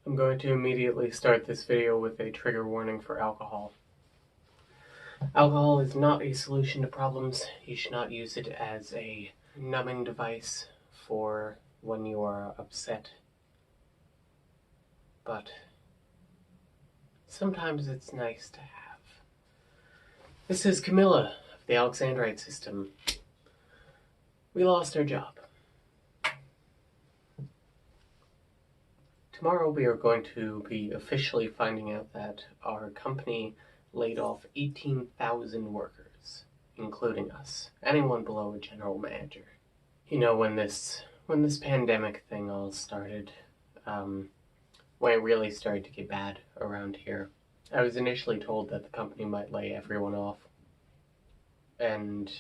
I'm going to immediately start this video with a trigger warning for alcohol. Alcohol is not a solution to problems. You should not use it as a numbing device for when you are upset. But sometimes it's nice to have. This is Camilla of the Alexandrite system. We lost our job. Tomorrow we are going to be officially finding out that our company laid off 18,000 workers, including us. Anyone below a general manager. You know, when this pandemic thing all started, when it really started to get bad around here, I was initially told that the company might lay everyone off. And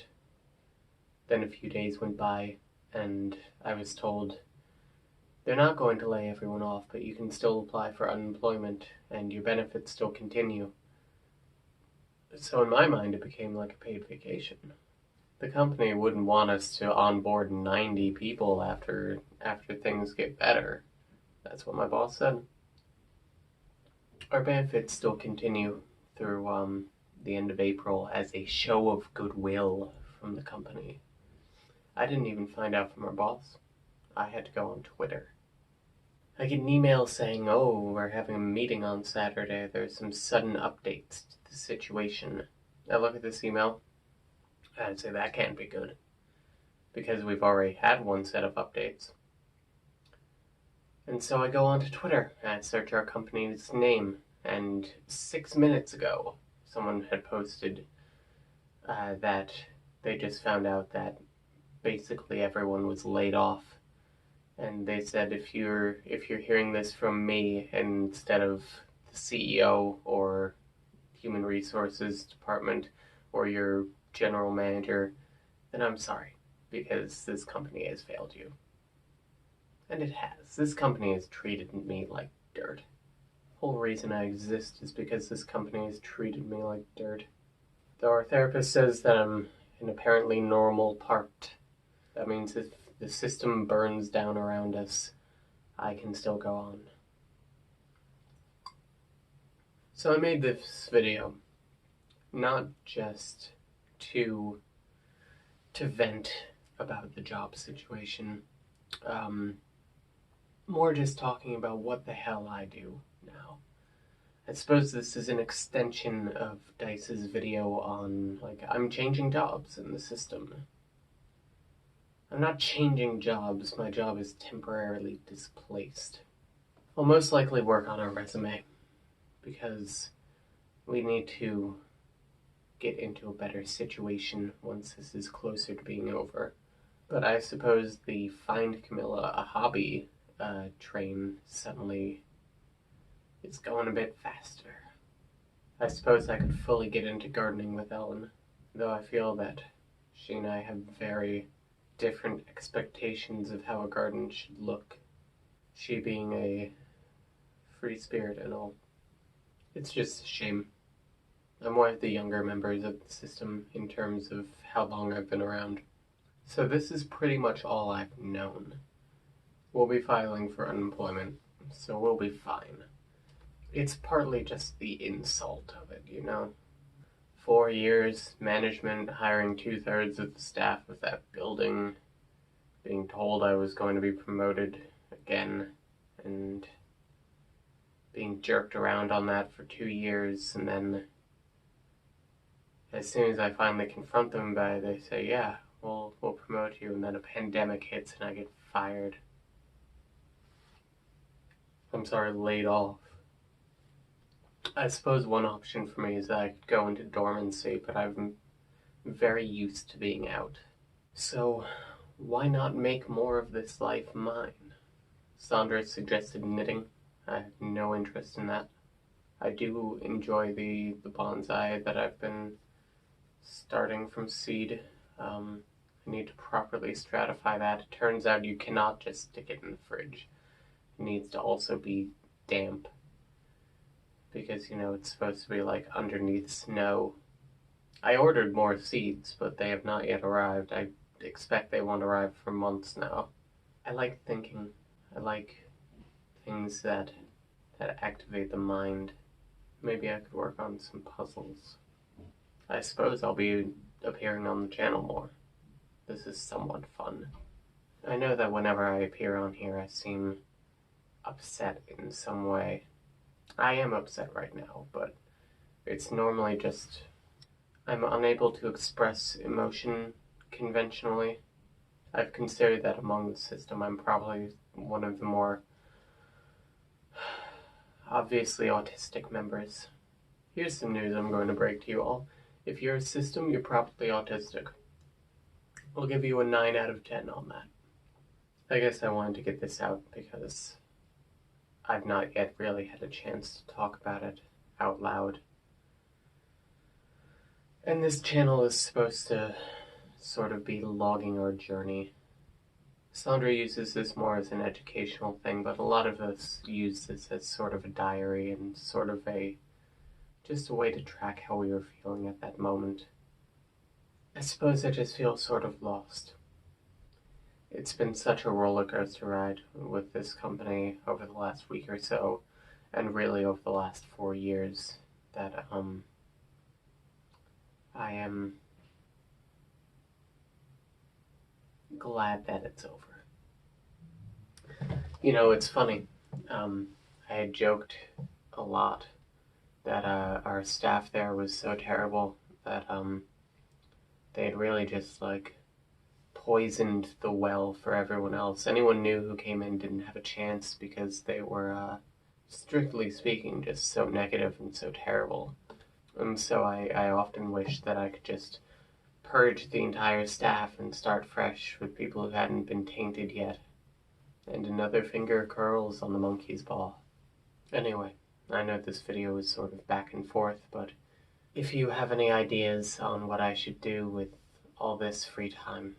then a few days went by and I was told they're not going to lay everyone off, but you can still apply for unemployment and your benefits still continue. So in my mind, it became like a paid vacation. The company wouldn't want us to onboard 90 people after things get better. That's what my boss said. Our benefits still continue through the end of April as a show of goodwill from the company. I didn't even find out from our boss. I had to go on Twitter. I get an email saying, oh, we're having a meeting on Saturday. There's some sudden updates to the situation. I look at this email, and I'd say that can't be good, because we've already had one set of updates. And so I go onto Twitter, and I search our company's name, and 6 minutes ago, someone had posted that they just found out that basically everyone was laid off. And they said, if you're hearing this from me instead of the CEO or Human Resources Department or your general manager, then I'm sorry, because this company has failed you. And it has. This company has treated me like dirt. The whole reason I exist is because this company has treated me like dirt. Though our therapist says that I'm an apparently normal part, that means if the system burns down around us, I can still go on. So I made this video not just to vent about the job situation, more just talking about what the hell I do now. I suppose this is an extension of Dice's video on, I'm changing jobs in the system. I'm not changing jobs, my job is temporarily displaced. I'll most likely work on a resume, because we need to get into a better situation once this is closer to being over. But I suppose the Find Camilla a Hobby train suddenly is going a bit faster. I suppose I could fully get into gardening with Ellen, though I feel that she and I have very different expectations of how a garden should look. She being a free spirit and all. It's just a shame. I'm one of the younger members of the system in terms of how long I've been around. So this is pretty much all I've known. We'll be filing for unemployment, so we'll be fine. It's partly just the insult of it, you know? 4 years, management hiring 2/3 of the staff of that building, being told I was going to be promoted again, and being jerked around on that for 2 years, and then as soon as I finally confront them about it, they say, yeah, we'll promote you, and then a pandemic hits and I get fired. I'm sorry, laid off. I suppose one option for me is that I could go into dormancy, but I'm very used to being out. So why not make more of this life mine? Sandra suggested knitting. I have no interest in that. I do enjoy the bonsai that I've been starting from seed. I need to properly stratify that. It turns out you cannot just stick it in the fridge. It needs to also be damp, because, you know, it's supposed to be like underneath snow. I ordered more seeds, but they have not yet arrived. I expect they won't arrive for months now. I like thinking. I like things that that activate the mind. Maybe I could work on some puzzles. I suppose I'll be appearing on the channel more. This is somewhat fun. I know that whenever I appear on here, I seem upset in some way. I am upset right now, but it's normally just I'm unable to express emotion conventionally. I've considered that among the system, I'm probably one of the more obviously autistic members. Here's some news I'm going to break to you all. If you're a system, you're probably autistic. I'll give you a 9 out of 10 on that. I guess I wanted to get this out because I've not yet really had a chance to talk about it out loud. And this channel is supposed to sort of be logging our journey. Sandra uses this more as an educational thing, but a lot of us use this as sort of a diary and sort of just a way to track how we were feeling at that moment. I suppose I just feel sort of lost. It's been such a roller coaster ride with this company over the last week or so, and really over the last 4 years, that I am glad that it's over. You know, it's funny. I had joked a lot that our staff there was so terrible that they had really just like poisoned the well for everyone else. Anyone new who came in didn't have a chance because they were, strictly speaking, just so negative and so terrible. And so I often wish that I could just purge the entire staff and start fresh with people who hadn't been tainted yet. And another finger curls on the monkey's paw. Anyway, I know this video is sort of back and forth, but if you have any ideas on what I should do with all this free time,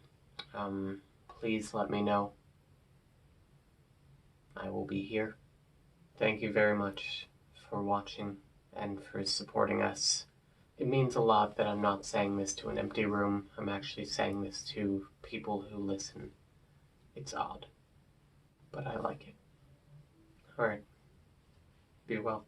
please let me know. I will be here. Thank you very much for watching and for supporting us. It means a lot that I'm not saying this to an empty room. I'm actually saying this to people who listen. It's odd, but I like it. Alright. Be well.